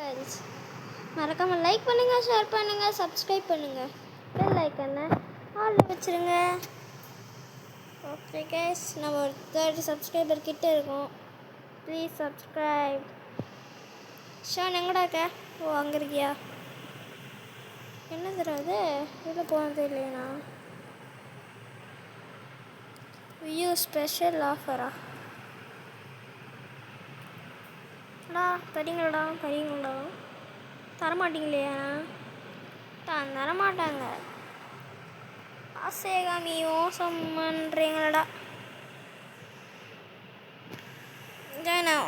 Friends மறக்காமல் like பண்ணுங்கள், share பண்ணுங்கள், சப்ஸ்கிரைப் பண்ணுங்கள், பெல் ஐக்கனை ஆல்ல வச்சுருங்க. ஓகே கைஸ், நம்ம ஒரு 30 சப்ஸ்கிரைபர் கிட்ட இருக்கோம். Please subscribe. ஷான் எங்கடா இருக்க? ஓ அங்கே இருக்கியா? என்ன தராது இதில் போனது இல்லையா? வியூ ஸ்பெஷல் ஆஃபரா? தரீங்களா தரமாட்டிங்களேண்ணா? தரமாட்டாங்க. ஆசேகாமி மோசம் பண்ணுறீங்களடா. ஜானா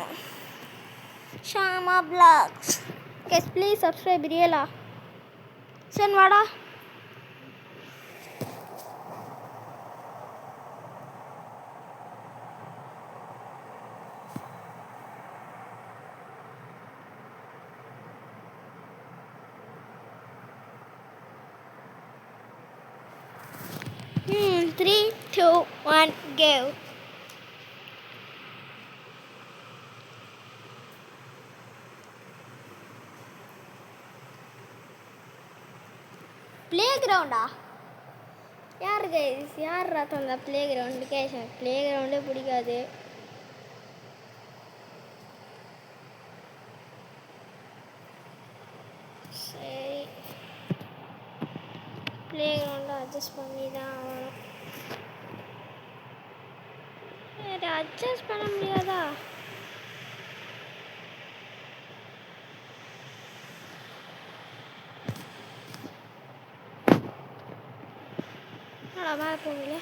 ஷாமா பிளாக்ஸ். கெஸ் ப்ளீஸ் சப்ஸ்கிரைப் ரியலா. சரி வாடா. Three, two, one, go. ப்ளே கிரவுண்டா? யார் கைஸ், யார் ராத்தம் அந்த ப்ளே கிரவுண்டு? கேஷ் ப்ளே கிரவுண்டே பிடிக்காது. சரி, ப்ளே கிரவுண்டை அட்ஜஸ்ட் பண்ணி தான் ஆகணும். சரி, அட்ஜஸ்ட் பண்ண முடியாதா? மேலே போகல.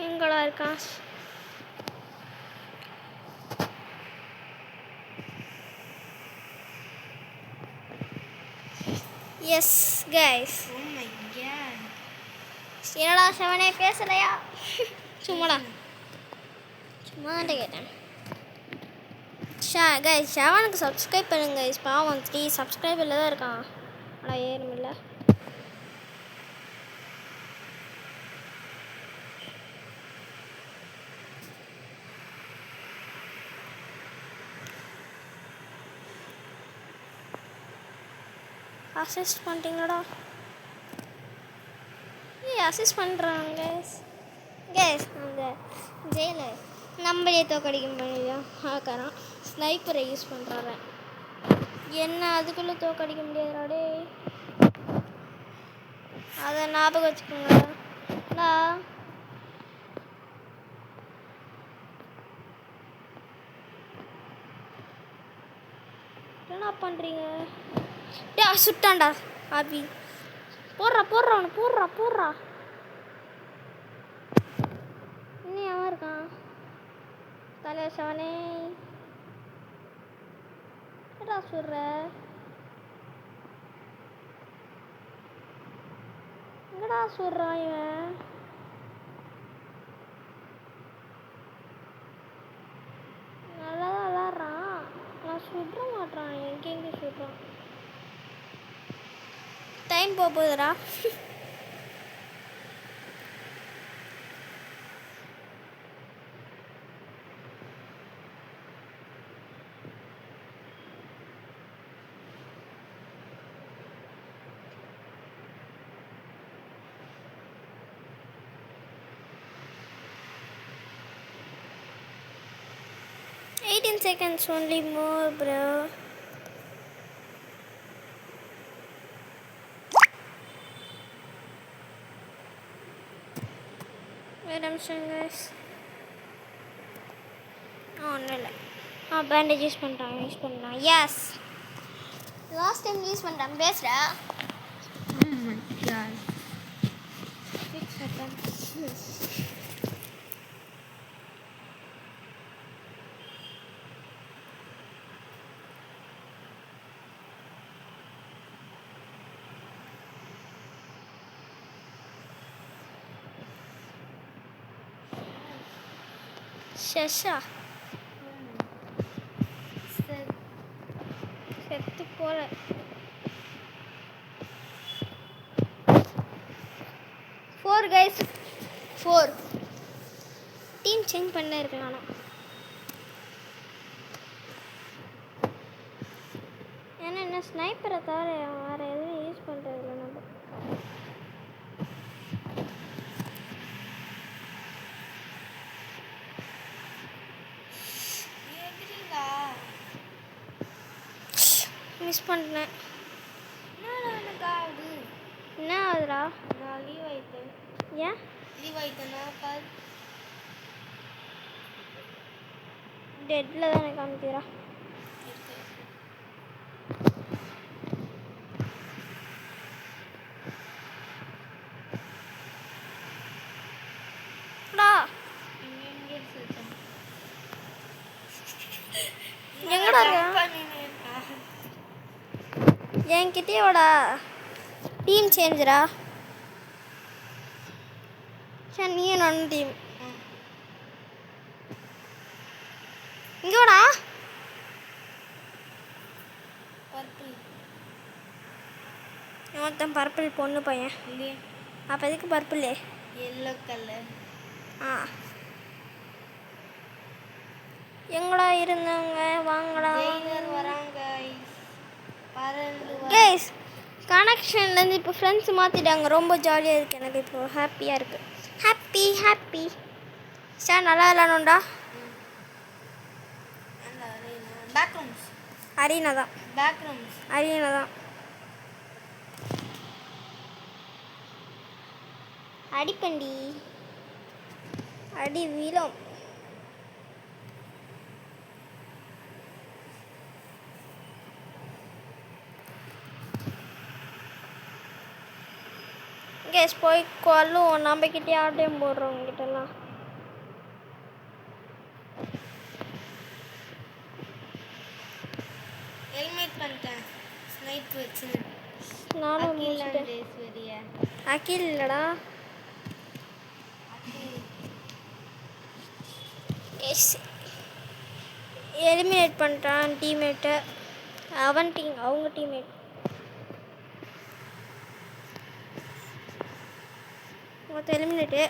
எங்கடா இருக்கான்? Yes guys. Oh my God. என்னடா செவனே பேசலையா? சும்மா கேட்டேன். கைஸ் செவனுக்கு சப்ஸ்கிரைப் பண்ணுங்க கைஸ். பாவம் 3 சப்ஸ்கிரைபரில் தான் இருக்கான். ஆனால் ஏறும் இல்லை. அசிஸ்ட் பண்ணிட்டீங்களாடா? அசிஸ்ட் பண்ணுறாங்க கைஸ். அந்த ஜெயிலர் நம்மளே தோக்கடிக்க முடியும் ஆக்காரான். ஸ்னைப்பரை யூஸ் பண்ணுறாரு. என்ன அதுக்குள்ளே தோக்கடிக்க முடியாதாடே? அதை ஞாபகம் வச்சுக்கோங்கடா. என்ன பண்ணுறீங்க? சுட்டான்டா ஆபி. போடுறா இன்னும் அவன் இருக்கான். தலைவர் செவனே என்னடா சொல்ற? எங்கடா சொல்றான் இவன்? நல்லா தான் விளாட்றான். நான் சுட மாட்டான். எங்கே சுடுறான்? Time போகுதுடா. seconds only more, bro. Wait a minute, guys. Oh, no. Bandage use பண்ணலாம். Yes. Last time use பண்ணேன். பேசுடா. Oh my god. 6 seconds. ஷஷா செத்து போல. 4 கைஸ் 4 டீம் சேஞ்ச் பண்ண இருக்கு நானும். ஏன்னா என்ன ஸ்னைப்பரை தவிர வேறு எதுவும் யூஸ் பண்ணுறது இல்லை நம்ம. மிஸ் பண்ணிட்டேன். என்ன ஆகுதுடா? நான் லீவ் ஆயிட்டேன். ஏன் லீவ் ஆயிட்டேன்னா டெட்டில் தானே காமிக்கிறா. எங்கடா என்கிட்டயே வாடா. டீம் சேஞ்சரா? சரி நீயும் நானும் டீம். இங்கே வாடா. ஒருத்தன் பர்பிள் பொண்ணு பையன். இல்லையே. அப்போ எதுக்கு பர்பிள்? Yellow colour. ஆ எங்கடா இருந்தாங்க? வாங்கடா. வராங்க கைஸ் கனெக்ஷன்லேருந்து இப்போ ஃப்ரெண்ட்ஸ் மாற்றிட்டாங்க. ரொம்ப ஜாலியாக இருக்குது எனக்கு. இப்போ ஹாப்பியாக இருக்குது. ஹாப்பி சார் நல்லா விளாடணும்டா. பேக்ரூம்ஸ் அரீனா தான். அரீனா தான். அடிப்பண்டி அடி வீலம். கேஸ் போய் கொல்லுவோம். நம்மக்கிட்டே ஆட்டையும் போடுறோம் உங்ககிட்டலாம். ஹெல்மெட் பண்ணிட்டேன். ஸ்னைப் வச்சு நானும் முடிச்சிட்டேன். அகில் இல்லைடா. எஸ் எலிமினேட் பண்ணிட்டான் டீம்மேட்டை. அவன் டீம் அவங்க டீம்மேட். மொத்தம் எலிமினேட்டு.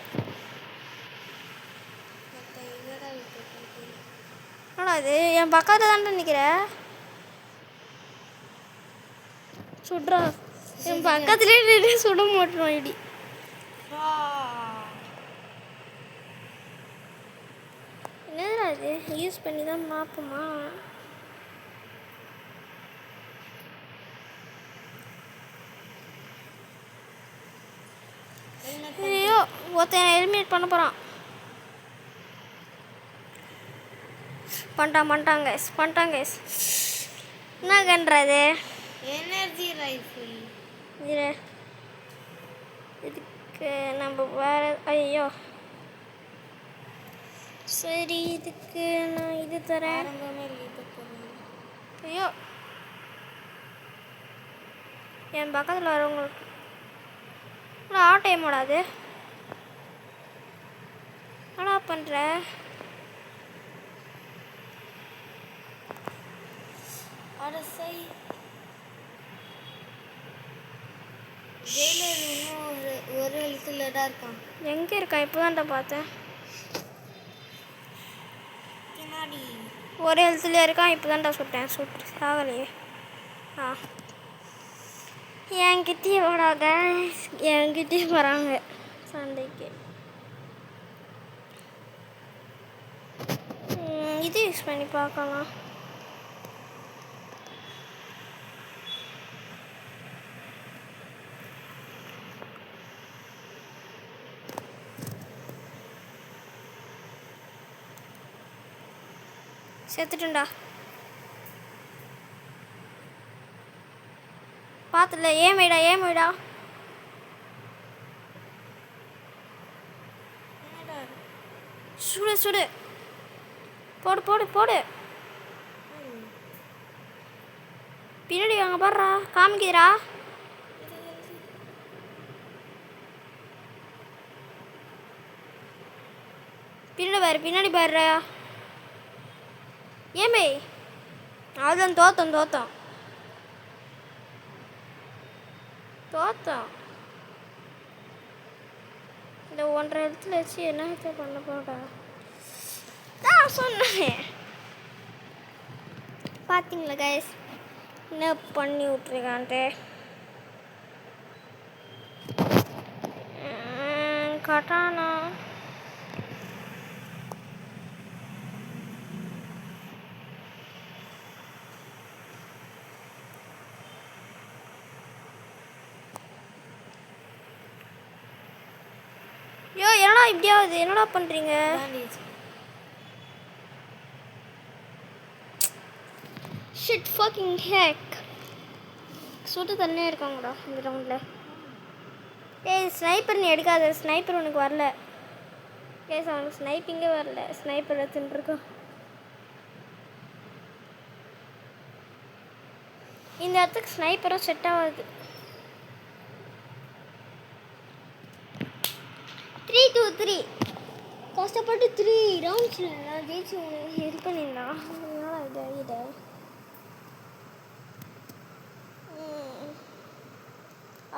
ஆனால் அது என் பக்கத்தில் தானே நிற்கிற. சுடுறா. என் பக்கத்துலேயே நின்று சுட மாட்டோம். இடி என்னடா அது? யூஸ் பண்ணி தான் பார்ப்போமா? ஐயோ ஒருத்தன் எலிமினேட் பண்ண போகிறான். பண்ணிட்டாங்க. என்ன கன்றது? Energy rifle. இதுக்கு நம்ம வேற. ஐயோ சரி இதுக்கு நான் இது தரேன். ஐயோ என் பக்கத்தில் வரவங்களுக்கு ஆட்டோ ஏமாடாது. என்னடா பண்ணுற? ஒரு எழுத்துல தான் இருக்கான். எங்கே இருக்கான்? இப்போ தான்டா பார்த்தேன். ஒரு எழுத்துலேயே இருக்கான். இப்போ தான்டா சுட்டு சாகலையே. என்கிட்டயே வராங்க. என்கிட்டயே வராங்க சண்டைக்கு. இது யூஸ் பண்ணி பார்க்கலாம். செத்துட்டுண்டா. பார்த்துல ஏமைடா. சுடு போடு. பின்னாடி வாங்க பாடுறா. காமிக்கிறா. பின்னாடி பாடுறா. ஏமே அதுதான் தோத்தம். இந்த 1.5 எழுத்துல வச்சு என்ன பண்ண போடா? நான் சொன்னேன். பார்த்தீங்களா கைஸ் என்ன பண்ணி விட்ருக்கான்ட்டு. கட்டானா ஐயோ என்னடா இப்படியாவது என்னடா பண்ணுறீங்க? பேண்டேஜ். Shit fucking hack. சுட்டு தண்ணே இருக்காங்கடா இந்த ரவுண்டில். ஏய் ஸ்னைப்பர் நீ எடுக்காத. ஸ்னைப்பர் உனக்கு வரல. ஏய் அவனுக்கு ஸ்னைப்பிங்கே வரல. ஸ்னைப்பர் எடுத்துட்டுருக்கான். இந்த இடத்துக்கு ஸ்னைப்பரும் செட் ஆகாது. 3-2-3 கஷ்டப்பட்டு 3 ரவுண்ட்ஸில் நான் ஜெயிச்சு இது பண்ணியிருந்தான். அதனால் இது ஆகிட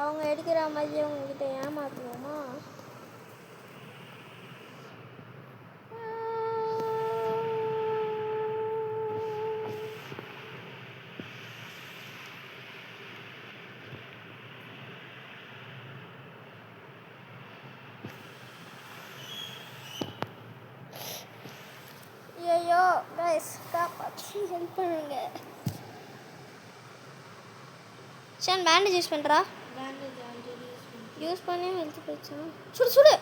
அவங்க எடுக்கிற மாதிரி அவங்கக்கிட்ட ஏமாற்றணுமா? ஐயோ கைஸ் காப்பாற்றி ஹெல்ப் பண்ணுங்க. ஷான் பேண்டேஜ் யூஸ் பண்ணுறா. பேண்டேஜ் ஆல்ரெடி யூஸ் பண்ணி ஹெல்த் போயிடுச்சா? சுடு சுடு.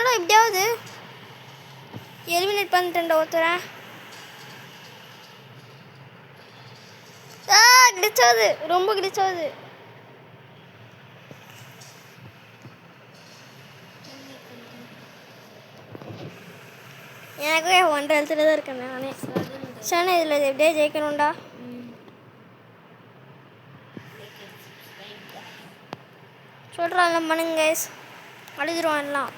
என்னடா எப்படியாவது எலிமினேட் பண்ணிட்டேன்டா ஒருத்தரேன். கிளிச் ஆகுது. ரொம்ப கிளிச் ஆகுது. எனக்கு 1.5 எழுத்துல தான் இருக்கேன் நானே. சார் இதில் எப்படியே ஜெயிக்கணும்டா. சொல்கிறான் எல்லாம் பண்ணுங்க கைஸ். அழுதுருவான் எல்லாம்.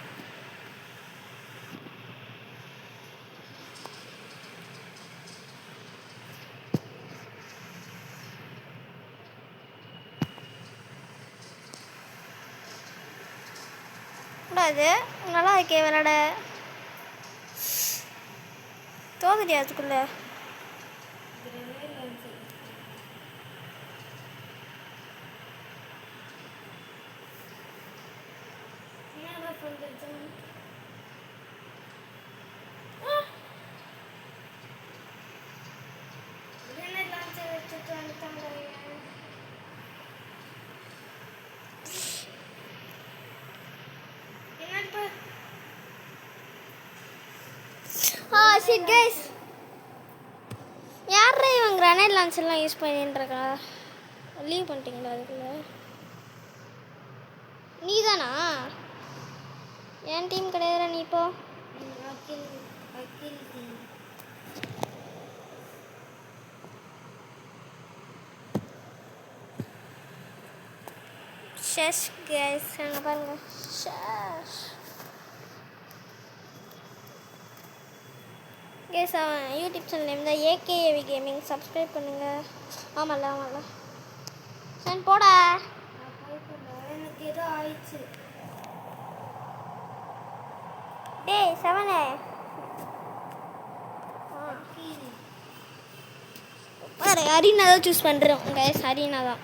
கூடாது. நல்லா இருக்கே விளாட. தோதுடியா அதுக்குள்ள. shit guys. யாரா இவன் கிரனேட் லான்ச் எல்லாம் யூஸ் பண்ணிட்டுருக்கா? லீவ் பண்ணிட்டீங்களா அதுக்குள்ள? நீ தானா? என் டீம் கிடையாதுடா நீ இப்போ. ஷஷ் கைஸ் அங்கே பாருங்க. ஷஷ் கைஸ் அவன் யூடியூப் சேனல் நேம் தான் ஏகேஏவி கேமிங். சப்ஸ்கிரைப் பண்ணுங்கள். ஆமாம்ல ஆமாம்ல சரி போடா. எனக்கு ஏதோ ஆயிடுச்சு. டேய் செவனே வேறு அரினா தான் சூஸ் பண்ணுறோம் கைஸ். அரினா தான்.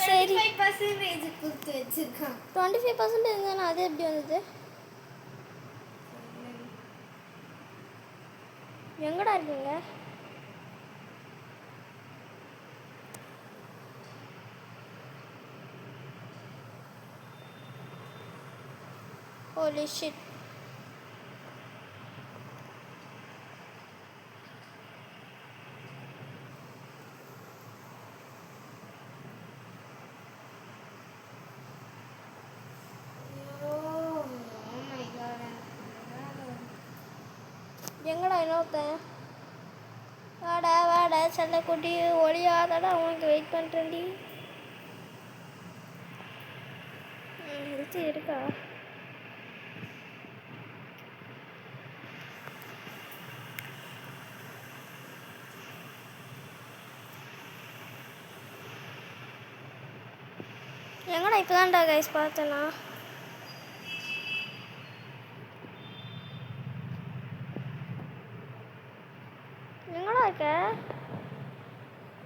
சரி 25% கொடுத்து வச்சிருக்கான். 25% இருந்தாலும் அது எப்படி வந்தது? எங்கடா இருக்கீங்க? Holy shit. எங்கடா இன்னொருத்தன்? வாடா வாடா சண்டை குட்டி ஒளியாதடா, உனக்கு வெயிட் பண்ணுறேன்டி. ஹெல்த் இருக்கா? எங்கடா இப்போ தான்டா கைஸ் பார்த்தேண்ணா. எங்கடா இருக்க?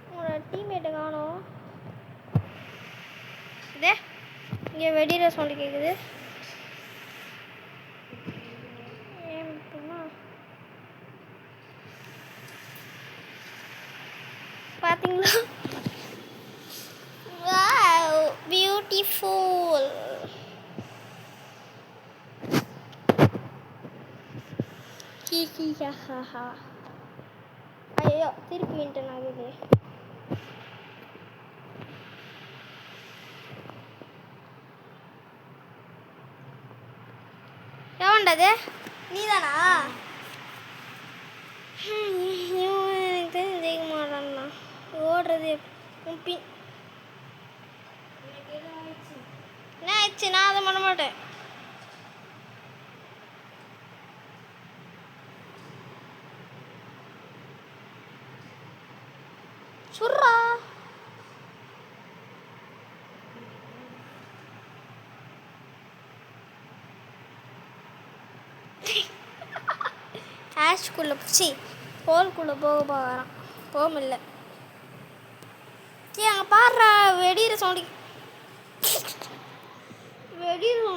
உங்களோட டீம்மேட்டை காணோம். இதே இங்கே வெடிகிற சவுண்டு கேட்குது. ஏன் இப்போமா பார்த்தீங்களா? Wow beautiful. ஹிஹிஹாஹா. ஐயோ திருப்பி வின்ட்டேன் ஆகுது. எவன்டது? நீதானா? எனக்கு தெரிஞ்சு ஜெயிக்க மாட்டான்னா. ஓடுறது பின் எனக்கு ஏதோ ஆயிடுச்சு. என்ன ஆயிடுச்சு? நான் அதை பண்ண மாட்டேன். சுர்ரா. ஆஷ்குள்ளே சி ஹோல்குள்ளே போக போகிறான். போக முடியல. சரி அங்கே பாடுறா வெடிகிற சவுண்டு. வெடிகிற